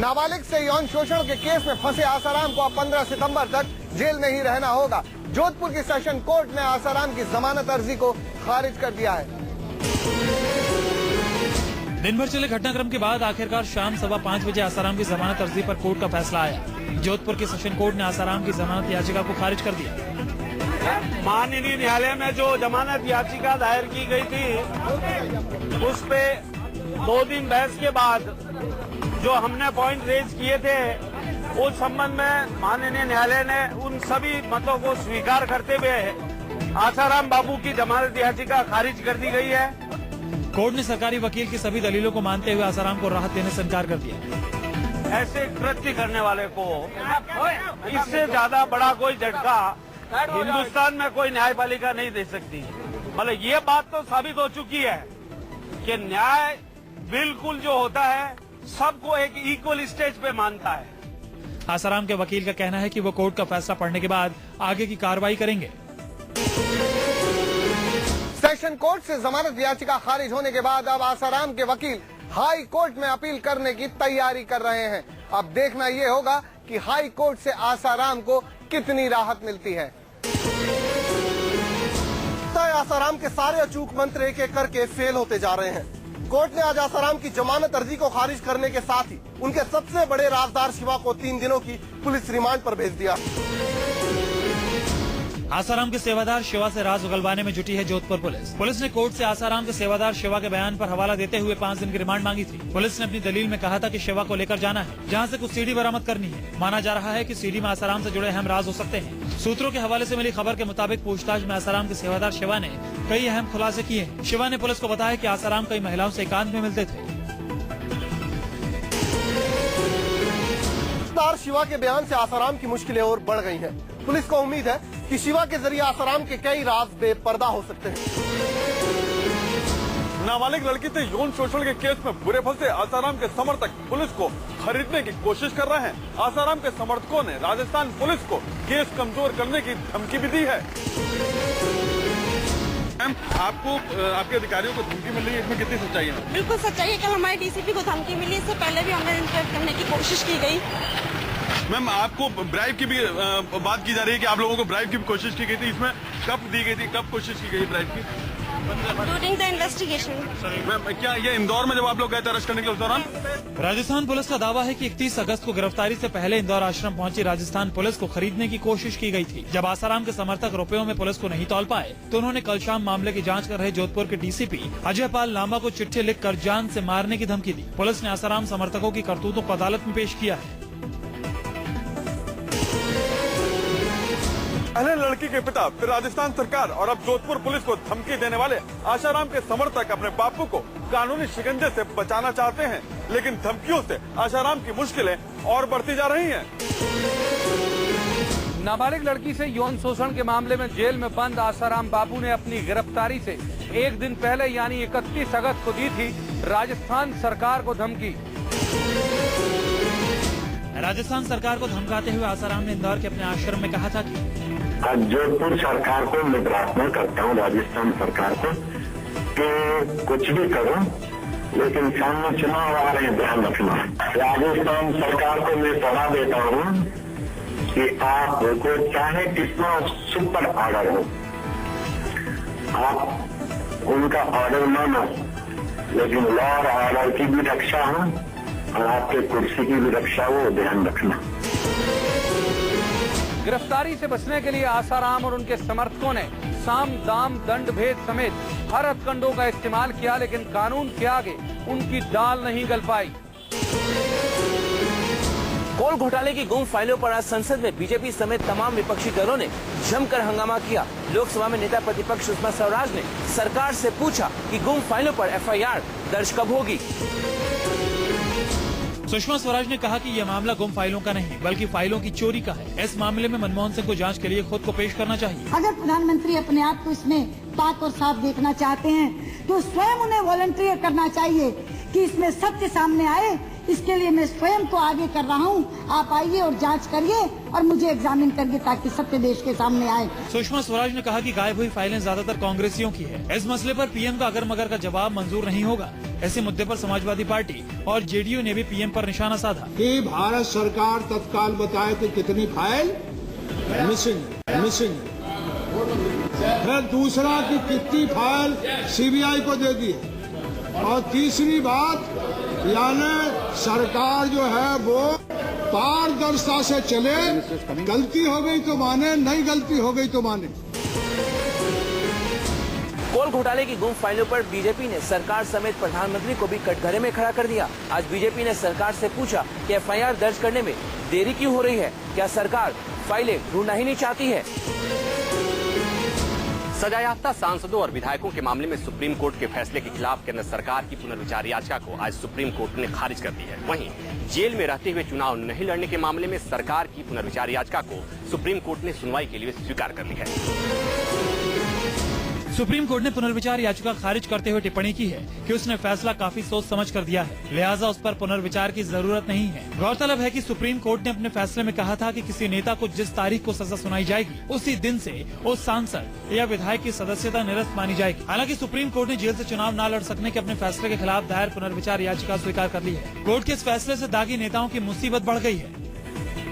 नाबालिग से यौन शोषण के केस में फंसे आसाराम को अब 15 सितंबर तक जेल में ही रहना होगा। जोधपुर की सेशन कोर्ट ने आसाराम की जमानत अर्जी को खारिज कर दिया है। दिन भर चले घटनाक्रम के बाद आखिरकार शाम 5:15 बजे आसाराम की जमानत अर्जी पर कोर्ट का फैसला आया। जोधपुर के सेशन कोर्ट ने आसाराम की जमानत याचिका को खारिज कर दिया। माननीय न्यायालय में जो जमानत याचिका दायर की गई थी उस पे 2 दिन बहस के बाद जो हमने पॉइंट रेज किए थे उस संबंध में माननीय न्यायालय ने उन सभी मतों को स्वीकार करते हुए आसाराम बाबू की जमानत याचिका खारिज कर दी गई है। कोर्ट ने सरकारी वकील की सभी दलीलों को मानते हुए आसाराम को राहत देने से इनकार कर दिया। ऐसे कृत्य करने वाले को इससे ज्यादा बड़ा कोई झटका हिंदुस्तान में कोई न्यायपालिका नहीं दे सकती। मतलब ये बात तो साबित हो चुकी है कि न्याय बिल्कुल जो होता है सबको एक इक्वल स्टेज पे मानता है। आसाराम के वकील का कहना है कि वो कोर्ट का फैसला पढ़ने के बाद आगे की कार्रवाई करेंगे। सेशन कोर्ट से जमानत याचिका खारिज होने के बाद अब आसाराम के वकील हाई कोर्ट में अपील करने की तैयारी कर रहे हैं। अब देखना ये होगा कि हाई कोर्ट से आसाराम को कितनी राहत मिलती है। आसाराम के सारे अचूक मंत्र एक एक करके फेल होते जा रहे हैं। कोर्ट ने आज आसाराम की जमानत अर्जी को खारिज करने के साथ ही उनके सबसे बड़े राजदार शिवा को 3 दिनों की पुलिस रिमांड पर भेज दिया। आसाराम के सेवादार शिवा से राज उगलवाने में जुटी है जोधपुर पुलिस। पुलिस ने कोर्ट से आसाराम के सेवादार शिवा के बयान पर हवाला देते हुए 5 दिन की रिमांड मांगी थी। पुलिस ने अपनी दलील में कहा था कि शिवा को लेकर जाना है, जहां से कुछ सीडी बरामद करनी है। माना जा रहा है कि सीडी में आसाराम से जुड़े अहम राज हो सकते हैं। सूत्रों के हवाले से मिली खबर के मुताबिक पूछताछ में आसाराम के सेवादार शिवा ने कई अहम खुलासे किए हैं। शिवा ने पुलिस को बताया कि आसाराम कई महिलाओं से एकांत में मिलते थे। शिवा के बयान से आसाराम की मुश्किलें और बढ़ गई हैं। पुलिस को उम्मीद है कि शिवा के जरिए आसाराम के कई राज बेपर्दा हो सकते हैं। नाबालिग लड़की से यौन शोषण के केस में बुरे फंसे आसाराम के समर्थक पुलिस को खरीदने की कोशिश कर रहे हैं। आसाराम के समर्थकों ने राजस्थान पुलिस को केस कमजोर करने की धमकी भी दी है। मैम, आपको आपके अधिकारियों को धमकी मिल रही है, इसमें कितनी सच्चाई है? बिल्कुल सच्चाई है। कल हमारे डीसीपी को धमकी मिली, इससे पहले भी हमें इंटरेक्ट करने की कोशिश की गई। मैम, आपको ब्राइब की भी बात की जा रही है कि आप लोगों को ब्राइब की भी कोशिश की गई थी। इसमें कब दी गई थी, कब कोशिश की गई ब्राइब की? During the investigation. मैम, क्या ये इंदौर में जब आप लोग गए थे अरेस्ट करने के उस दौरान? राजस्थान पुलिस का दावा है कि 31 अगस्त को गिरफ्तारी से पहले इंदौर आश्रम पहुंची राजस्थान पुलिस को खरीदने की कोशिश की गई थी। जब आसाराम के समर्थक रुपयों में पुलिस को नहीं तौल पाए तो उन्होंने कल शाम मामले की जांच कर रहे जोधपुर के डीसीपी अजय पाल लांबा को चिट्ठी लिखकर जान से मारने की धमकी दी। पुलिस ने आसाराम समर्थकों की करतूतों को अदालत में पेश किया है। पहले लड़की के पिता, फिर राजस्थान सरकार और अब जोधपुर पुलिस को धमकी देने वाले आसाराम के समर्थक अपने बापू को कानूनी शिकंजे से बचाना चाहते हैं, लेकिन धमकियों से आसाराम की मुश्किलें और बढ़ती जा रही हैं। नाबालिग लड़की से यौन शोषण के मामले में जेल में बंद आसाराम बाबू ने अपनी गिरफ्तारी से 1 दिन पहले यानी 31 अगस्त को दी थी राजस्थान सरकार को धमकी। राजस्थान सरकार को धमकाते हुए आसाराम ने इंदौर के अपने आश्रम में कहा था कि जोधपुर सरकार को मैं प्रार्थना करता हूँ, राजस्थान सरकार को, कि कुछ भी करो लेकिन सामने चुनाव आ रहे हैं, ध्यान रखना। राजस्थान सरकार को मैं सलाह देता हूँ कि आपको चाहे कितना सुपर ऑर्डर हो, आप उनका ऑर्डर मानो, लेकिन लॉ और ऑर्डर की भी रक्षा हो और आपके कुर्सी की भी रक्षा हो, ध्यान रखना। गिरफ्तारी से बचने के लिए आसाराम और उनके समर्थकों ने साम दाम दंड भेद समेत हर हथकंडों का इस्तेमाल किया, लेकिन कानून के आगे उनकी दाल नहीं गल पाई। कोल घोटाले की गुम फाइलों पर आज संसद में बीजेपी समेत तमाम विपक्षी दलों ने जमकर हंगामा किया। लोकसभा में नेता प्रतिपक्ष सुषमा स्वराज ने सरकार से पूछा कि गुम फाइलों पर एफआईआर दर्ज कब होगी। सुषमा स्वराज ने कहा कि यह मामला गुम फाइलों का नहीं बल्कि फाइलों की चोरी का है। इस मामले में मनमोहन सिंह को जांच के लिए खुद को पेश करना चाहिए। अगर प्रधानमंत्री अपने आप को इसमें पाक और साफ देखना चाहते हैं तो स्वयं उन्हें वॉलंटियर करना चाहिए कि इसमें सत्य सामने आए। इसके लिए मैं स्वयं को आगे कर रहा हूँ। आप आइए और जांच करिए और मुझे एग्जामिन करके ताकि सत्य देश के सामने आए। सुषमा स्वराज ने कहा कि गायब हुई फाइलें ज्यादातर कांग्रेसियों की है। इस मसले पर पीएम का अगर मगर का जवाब मंजूर नहीं होगा। ऐसे मुद्दे पर समाजवादी पार्टी और जेडीयू ने भी पीएम पर निशाना साधा कि भारत सरकार तत्काल बताए कि कितनी फाइल मिसिंग। फिर दूसरा कि कितनी फाइल सीबीआई को दे दी, और तीसरी बात यानी सरकार जो है वो पारदर्शिता से चले। गलती हो गई तो माने, नहीं गलती हो गई तो माने। कोल घोटाले की गुम फाइलों पर बीजेपी ने सरकार समेत प्रधानमंत्री को भी कटघरे में खड़ा कर दिया। आज बीजेपी ने सरकार से पूछा कि एफआईआर दर्ज करने में देरी क्यों हो रही है, क्या सरकार फाइलें ढूंढना ही नहीं चाहती है। सजायाफ्ता सांसदों और विधायकों के मामले में सुप्रीम कोर्ट के फैसले के खिलाफ केंद्र सरकार की पुनर्विचार याचिका को आज सुप्रीम कोर्ट ने खारिज कर दी है। वहीं जेल में रहते हुए चुनाव नहीं लड़ने के मामले में सरकार की पुनर्विचार याचिका को सुप्रीम कोर्ट ने सुनवाई के लिए स्वीकार कर ली है। सुप्रीम कोर्ट ने पुनर्विचार याचिका खारिज करते हुए टिप्पणी की है कि उसने फैसला काफी सोच समझ कर दिया है, लिहाजा उस पर पुनर्विचार की जरूरत नहीं है। गौरतलब है कि सुप्रीम कोर्ट ने अपने फैसले में कहा था कि किसी नेता को जिस तारीख को सजा सुनाई जाएगी उसी दिन से उस सांसद या विधायक की सदस्यता निरस्त मानी जाएगी। हालांकि सुप्रीम कोर्ट ने जेल से चुनाव न लड़ सकने के अपने फैसले के खिलाफ दायर पुनर्विचार याचिका स्वीकार कर ली है। कोर्ट के इस फैसले से दागी नेताओं की मुसीबत बढ़ गई है।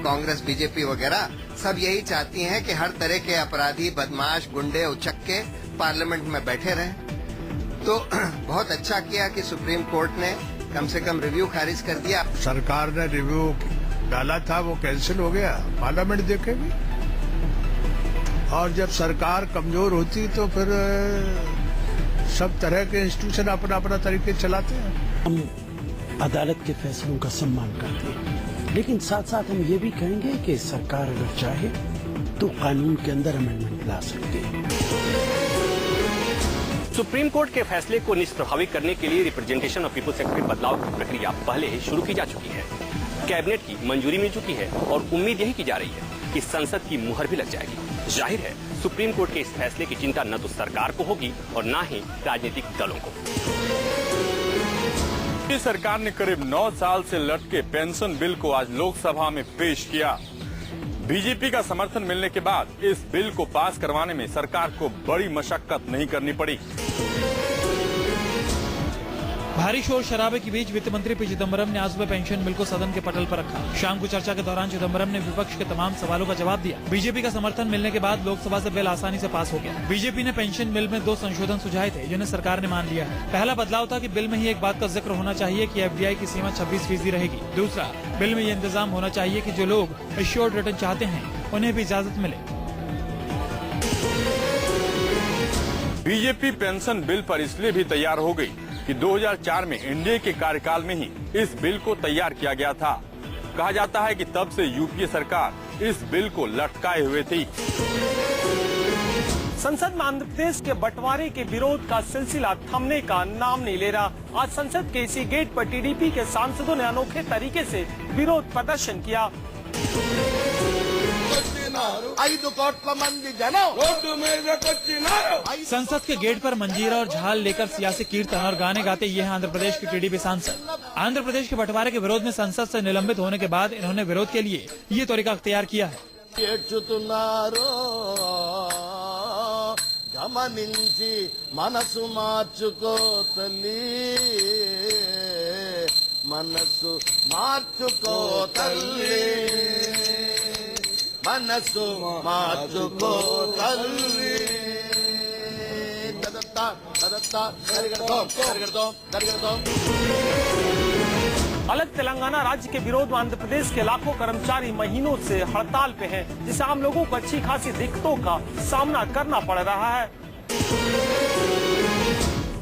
कांग्रेस, बीजेपी वगैरह सब यही चाहती हैं कि हर तरह के अपराधी, बदमाश, गुंडे, उचक्के पार्लियामेंट में बैठे रहें। तो बहुत अच्छा किया कि सुप्रीम कोर्ट ने कम से कम रिव्यू खारिज कर दिया। सरकार ने रिव्यू डाला था, वो कैंसिल हो गया, पार्लियामेंट देखेगी। और जब सरकार कमजोर होती तो फिर सब तरह के इंस्टीट्यूशन अपना अपना तरीके चलाते हैं। हम अदालत के फैसलों का सम्मान करते हैं, लेकिन साथ साथ हम ये भी कहेंगे कि सरकार अगर चाहे तो कानून के अंदर अमेंडमेंट ला सकती है। सुप्रीम कोर्ट के फैसले को निष्प्रभावी करने के लिए रिप्रेजेंटेशन ऑफ पीपुल्स एक्ट में बदलाव की प्रक्रिया पहले ही शुरू की जा चुकी है। कैबिनेट की मंजूरी मिल चुकी है और उम्मीद यही की जा रही है कि संसद की मुहर भी लग जाएगी। जाहिर है सुप्रीम कोर्ट के इस फैसले की चिंता न तो सरकार को होगी और न ही राजनीतिक दलों को। सरकार ने करीब 9 साल से लटके पेंशन बिल को आज लोकसभा में पेश किया। बीजेपी का समर्थन मिलने के बाद इस बिल को पास करवाने में सरकार को बड़ी मशक्कत नहीं करनी पड़ी। भारी शोर शराबे के बीच वित्त मंत्री पी चिदम्बरम ने आज सुबह पेंशन बिल को सदन के पटल पर रखा। शाम को चर्चा के दौरान चिदम्बरम ने विपक्ष के तमाम सवालों का जवाब दिया। बीजेपी का समर्थन मिलने के बाद लोकसभा से बिल आसानी से पास हो गया। बीजेपी ने पेंशन बिल में 2 संशोधन सुझाए थे जिन्हें सरकार ने मान लिया है। पहला बदलाव था कि बिल में ही एक बात का जिक्र होना चाहिए कि एफडीआई की सीमा 26% रहेगी। दूसरा, बिल में ये इंतजाम होना चाहिए कि जो लोग एश्योर्ड रिटर्न चाहते हैं उन्हें भी इजाजत मिले। बीजेपी पेंशन बिल पर इसलिए भी तैयार हो गई कि 2004 में एनडीए के कार्यकाल में ही इस बिल को तैयार किया गया था। कहा जाता है कि तब से यूपीए सरकार इस बिल को लटकाए हुए थी। संसद में आंध्र प्रदेश के बंटवारे के विरोध का सिलसिला थमने का नाम नहीं ले रहा। आज संसद के इसी गेट पर टीडीपी के सांसदों ने अनोखे तरीके से विरोध प्रदर्शन किया। 5 కోట్ల మంది జనం రోడ్డు మీదకి వచ్చినారు। संसद के गेट पर मंजीरा और झाल लेकर सियासी कीर्तन और गाने गाते ये हैं आंध्र प्रदेश के टीडीपी सांसद। आंध्र प्रदेश के बंटवारे के विरोध में संसद से निलंबित होने के बाद इन्होंने विरोध के लिए ये तरीका अख्तियार किया है। గమనించి మనసు మార్చుకో తల్లి, మనసు మార్చుకో తల్లి, మనసు మార్చుకో తల్లి। अलग तेलंगाना राज्य के विरोध में आंध्र प्रदेश के लाखों कर्मचारी महीनों से हड़ताल पे हैं, जिससे आम लोगों को अच्छी खासी दिक्कतों का सामना करना पड़ रहा है।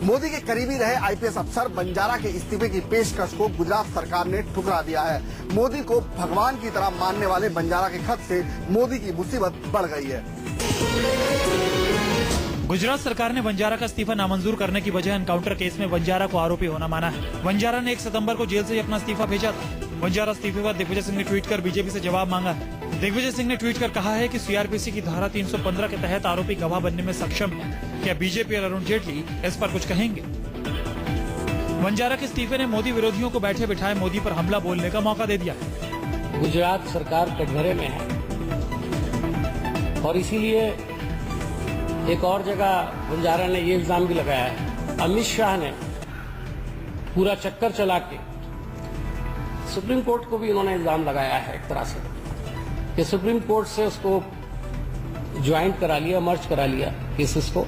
मोदी के करीबी रहे आईपीएस अफसर बंजारा के इस्तीफे की पेशकश को गुजरात सरकार ने ठुकरा दिया है। मोदी को भगवान की तरह मानने वाले बंजारा के खत से मोदी की मुसीबत बढ़ गई है। गुजरात सरकार ने बंजारा का इस्तीफा नामंजूर करने की वजह एनकाउंटर केस में बंजारा को आरोपी होना माना है। बंजारा ने 1 सितंबर को जेल से अपना इस्तीफा भेजा था। बंजारा इस्तीफे पर दिग्विजय सिंह ने ट्वीट कर बीजेपी से जवाब मांगा है। दिग्विजय सिंह ने ट्वीट कर कहा है कि सीआरपीसी की धारा 315 के तहत आरोपी गवाह बनने में सक्षम है। क्या बीजेपी और अरुण जेटली इस पर कुछ कहेंगे? बंजारा के इस्तीफे ने मोदी विरोधियों को बैठे बिठाए मोदी पर हमला बोलने का मौका दे दिया है। गुजरात सरकार कटघरे में है, और इसीलिए एक और जगह बंजारा ने ये इल्जाम भी लगाया है, अमित शाह ने पूरा चक्कर चला के सुप्रीम कोर्ट को भी उन्होंने इल्जाम लगाया है एक तरह से कि सुप्रीम कोर्ट से उसको ज्वाइंट करा लिया, मर्ज करा लिया केसेस को।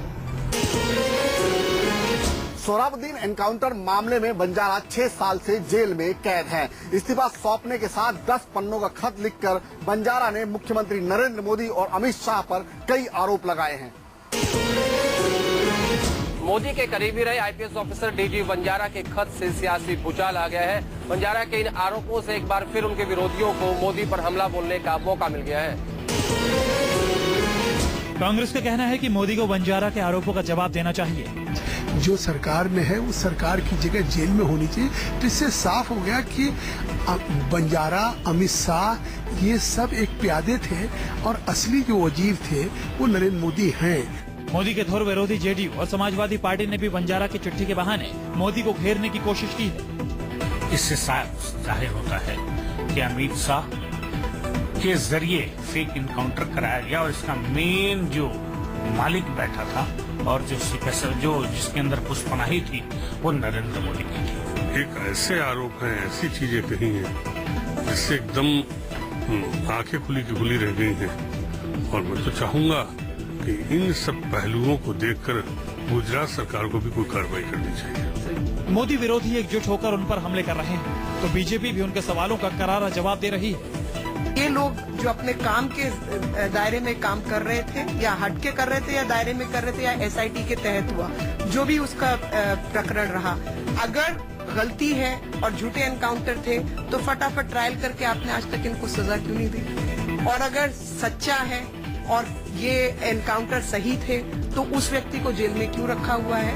सोहराबुद्दीन एनकाउंटर मामले में बंजारा 6 साल से जेल में कैद है। इस्तीफा सौंपने के साथ 10 पन्नों का खत लिखकर बंजारा ने मुख्यमंत्री नरेंद्र मोदी और अमित शाह पर कई आरोप लगाए हैं। मोदी के करीबी रहे आईपीएस ऑफिसर डीजी बंजारा के खत से सियासी भूचाल आ गया है। बंजारा के इन आरोपों से एक बार फिर उनके विरोधियों को मोदी पर हमला बोलने का मौका मिल गया है। कांग्रेस का कहना है कि मोदी को बंजारा के आरोपों का जवाब देना चाहिए। जो सरकार में है उस सरकार की जगह जेल में होनी चाहिए, जिससे साफ हो गया कि बंजारा, अमित शाह ये सब एक प्यादे थे और असली जो वजीर थे वो नरेंद्र मोदी हैं। मोदी के धुर विरोधी जेडीयू और समाजवादी पार्टी ने भी बंजारा की चिट्ठी के बहाने मोदी को घेरने की कोशिश की है। इससे जाहिर होता है कि अमित शाह के जरिए फेक इनकाउंटर कराया गया और इसका मेन जो मालिक बैठा था और जो जिसके अंदर पुष्पनाही थी वो नरेंद्र मोदी की थी। एक ऐसे आरोप हैं, ऐसी चीजें कही हैं जिससे एकदम आंखें खुली की खुली रह गई हैं। और मैं तो चाहूंगा कि इन सब पहलुओं को देखकर गुजरात सरकार को भी कोई कार्रवाई करनी चाहिए। मोदी विरोधी एकजुट होकर उन पर हमले कर रहे हैं तो बीजेपी भी उनके सवालों का करारा जवाब दे रही है। ये लोग जो अपने काम के दायरे में काम कर रहे थे या हटके कर रहे थे या दायरे में कर रहे थे या एसआईटी के तहत हुआ, जो भी उसका प्रकरण रहा, अगर गलती है और झूठे एनकाउंटर थे तो फटाफट ट्रायल करके आपने आज तक इनको सजा क्यों नहीं दी? और अगर सच्चा है और ये एनकाउंटर सही थे तो उस व्यक्ति को जेल में क्यों रखा हुआ है?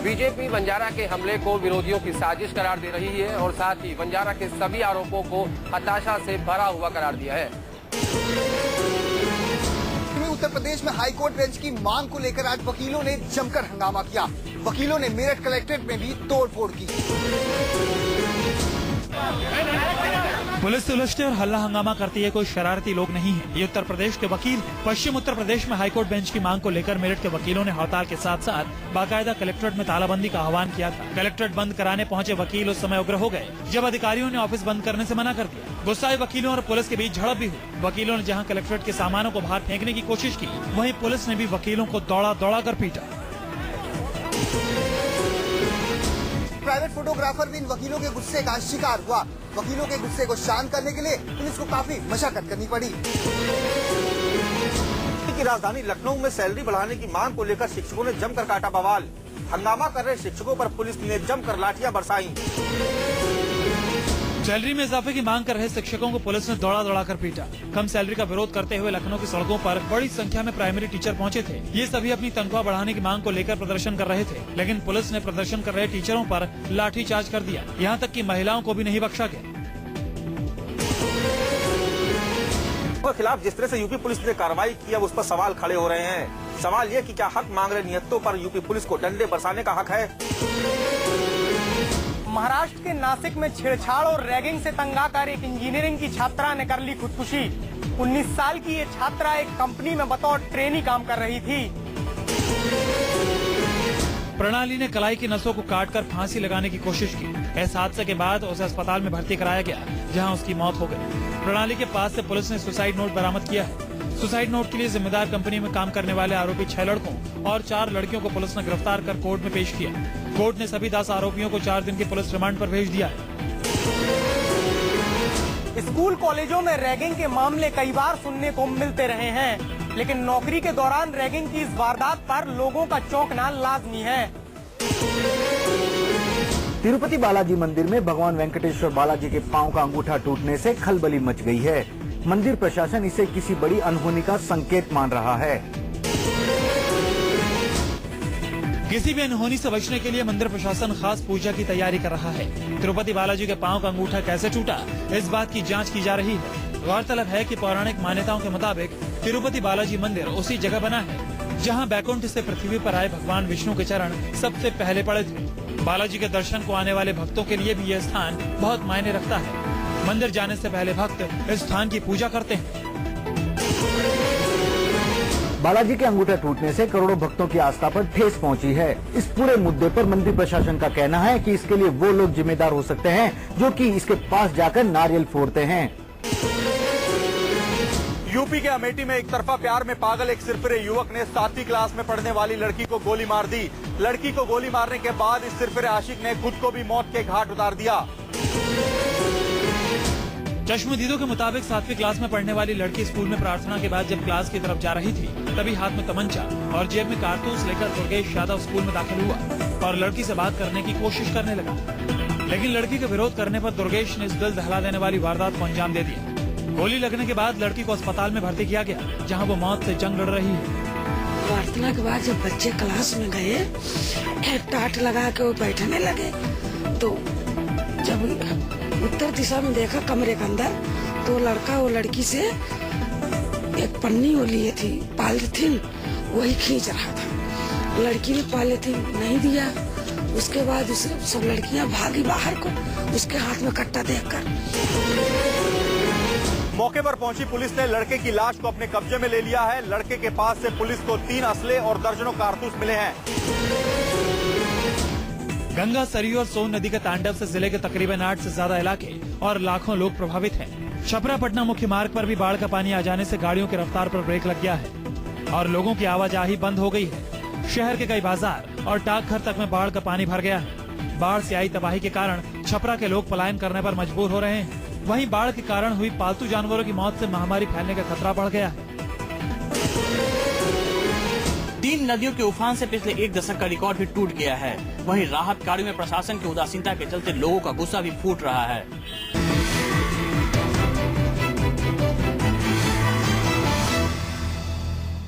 बीजेपी बंजारा के हमले को विरोधियों की साजिश करार दे रही है और साथ ही बंजारा के सभी आरोपों को हताशा से भरा हुआ करार दिया है। उत्तर प्रदेश में हाईकोर्ट बेंच की मांग को लेकर आज वकीलों ने जमकर हंगामा किया। वकीलों ने मेरठ कलेक्ट्रेट में भी तोड़फोड़ की। पुलिस उलझते और हल्ला हंगामा करती है कोई शरारती लोग नहीं है, ये उत्तर प्रदेश के वकील। पश्चिम उत्तर प्रदेश में हाईकोर्ट बेंच की मांग को लेकर मेरठ के वकीलों ने हड़ताल के साथ साथ बाकायदा कलेक्ट्रेट में तालाबंदी का आह्वान किया था। कलेक्ट्रेट बंद कराने पहुंचे वकील उस समय उग्र हो गए जब अधिकारियों ने ऑफिस बंद करने से मना कर दिया। गुस्साए वकीलों और पुलिस के बीच झड़प भी हुई। वकीलों ने जहां कलेक्ट्रेट के सामानों को बाहर फेंकने की कोशिश की, वहीं पुलिस ने भी वकीलों को दौड़ा दौड़ा कर पीटा। प्राइवेट फोटोग्राफर भी इन वकीलों के गुस्से का शिकार हुआ। वकीलों के गुस्से को शांत करने के लिए पुलिस को काफी मशक्कत करनी पड़ी। की राजधानी लखनऊ में सैलरी बढ़ाने की मांग को लेकर शिक्षकों ने जमकर काटा बवाल। हंगामा कर रहे शिक्षकों पर पुलिस ने जमकर लाठियां बरसाई। सैलरी में इजाफे की मांग कर रहे शिक्षकों को पुलिस ने दौड़ा दौड़ा कर पीटा। कम सैलरी का विरोध करते हुए लखनऊ की सड़कों पर बड़ी संख्या में प्राइमरी टीचर पहुंचे थे। ये सभी अपनी तनख्वाह बढ़ाने की मांग को लेकर प्रदर्शन कर रहे थे, लेकिन पुलिस ने प्रदर्शन कर रहे टीचरों पर लाठीचार्ज कर दिया। यहाँ तक कि महिलाओं को भी नहीं बख्शा गया। के खिलाफ जिस तरह से यूपी पुलिस ने कार्रवाई की, अब उस पर सवाल खड़े हो रहे हैं। सवाल ये कि क्या हक मांग रहे निहत्तों पर यूपी पुलिस को डंडे बरसाने का हक है? महाराष्ट्र के नासिक में छेड़छाड़ और रैगिंग से तंग आकर एक इंजीनियरिंग की छात्रा ने कर ली खुदकुशी। 19 साल की ये छात्रा एक कंपनी में बतौर ट्रेनी काम कर रही थी। प्रणाली ने कलाई की नसों को काटकर फांसी लगाने की कोशिश की। इस हादसे के बाद उसे अस्पताल में भर्ती कराया गया, जहां उसकी मौत हो गई। प्रणाली के पास से पुलिस ने सुसाइड नोट बरामद किया है। सुसाइड नोट के लिए जिम्मेदार कंपनी में काम करने वाले आरोपी 6 लड़कों और 4 लड़कियों को पुलिस ने गिरफ्तार कर कोर्ट में पेश किया। कोर्ट ने सभी 10 आरोपियों को 4 दिन के पुलिस रिमांड पर भेज दिया है। स्कूल कॉलेजों में रैगिंग के मामले कई बार सुनने को मिलते रहे हैं, लेकिन नौकरी के दौरान रैगिंग की इस वारदात पर लोगों का चौंकना लाजमी है। तिरुपति बालाजी मंदिर में भगवान वेंकटेश्वर बालाजी के पांव का अंगूठा टूटने से खलबली मच गई है। मंदिर प्रशासन इसे किसी बड़ी अनहोनी का संकेत मान रहा है। किसी भी अनहोनी से बचने के लिए मंदिर प्रशासन खास पूजा की तैयारी कर रहा है। तिरुपति बालाजी के पांव का अंगूठा कैसे टूटा, इस बात की जांच की जा रही है। गौरतलब है कि पौराणिक मान्यताओं के मुताबिक तिरुपति बालाजी मंदिर उसी जगह बना है जहां बैकुंठ से पृथ्वी पर आए भगवान विष्णु के चरण सबसे पहले पड़े थे। बालाजी के दर्शन को आने वाले भक्तों के लिए भी यह स्थान बहुत मायने रखता है। मंदिर जाने से पहले भक्त इस स्थान की पूजा करते हैं। बालाजी के अंगूठा टूटने से करोड़ों भक्तों की आस्था पर ठेस पहुंची है। इस पूरे मुद्दे पर मंदिर प्रशासन का कहना है कि इसके लिए वो लोग जिम्मेदार हो सकते हैं जो कि इसके पास जाकर नारियल फोड़ते हैं। यूपी के अमेठी में एक तरफा प्यार में पागल एक सिरफिरे युवक ने 7वीं क्लास में पढ़ने वाली लड़की को गोली मार दी। लड़की को गोली मारने के बाद इस सिरफिरे आशिक ने खुद को भी मौत के घाट उतार दिया। चश्मदीदों के मुताबिक 7वीं क्लास में पढ़ने वाली लड़की स्कूल में प्रार्थना के बाद जब क्लास की तरफ जा रही थी तभी हाथ में तमंचा और जेब में कारतूस लेकर दुर्गेश यादव स्कूल में दाखिल हुआ और लड़की से बात करने की कोशिश करने लगा, लेकिन लड़की का विरोध करने पर दुर्गेश ने इस दिल दहला देने वाली वारदात को अंजाम दे दिया। गोली लगने के बाद लड़की को अस्पताल में भर्ती किया गया, जहाँ वो मौत से जंग लड़ रही है। प्रार्थना के बाद जब बच्चे क्लास में गए, एक टाट लगा के वो बैठने लगे, तो जब उत्तर दिशा में देखा कमरे के अंदर, तो लड़का वो लड़की से एक पन्नी वो लिए थी पॉलीथीन, वही खींच रहा था। लड़की ने पॉलीथीन नहीं दिया। उसके बाद सब लड़कियां भागी बाहर को, उसके हाथ में कट्टा देखकर। मौके पर पहुंची पुलिस ने लड़के की लाश को अपने कब्जे में ले लिया है। लड़के के पास से पुलिस को 3 असले और दर्जनों कारतूस मिले हैं। गंगा, सरयू और सोन नदी के तांडव से जिले के तकरीबन 8 से ज्यादा इलाके और लाखों लोग प्रभावित हैं। छपरा पटना मुख्य मार्ग पर भी बाढ़ का पानी आ जाने से गाड़ियों की रफ्तार पर ब्रेक लग गया है और लोगों की आवाजाही बंद हो गई है। शहर के कई बाजार और डाकघर तक में बाढ़ का पानी भर गया है। बाढ़ से आई तबाही के कारण छपरा के लोग पलायन करने पर मजबूर हो रहे हैं। वहीं बाढ़ के कारण हुई पालतू जानवरों की मौत से महामारी फैलने का खतरा बढ़ गया है। 3 नदियों के उफान से पिछले 1 दशक का रिकॉर्ड भी टूट गया है। वहीं राहत कार्यों में प्रशासन की उदासीनता के चलते लोगों का गुस्सा भी फूट रहा है।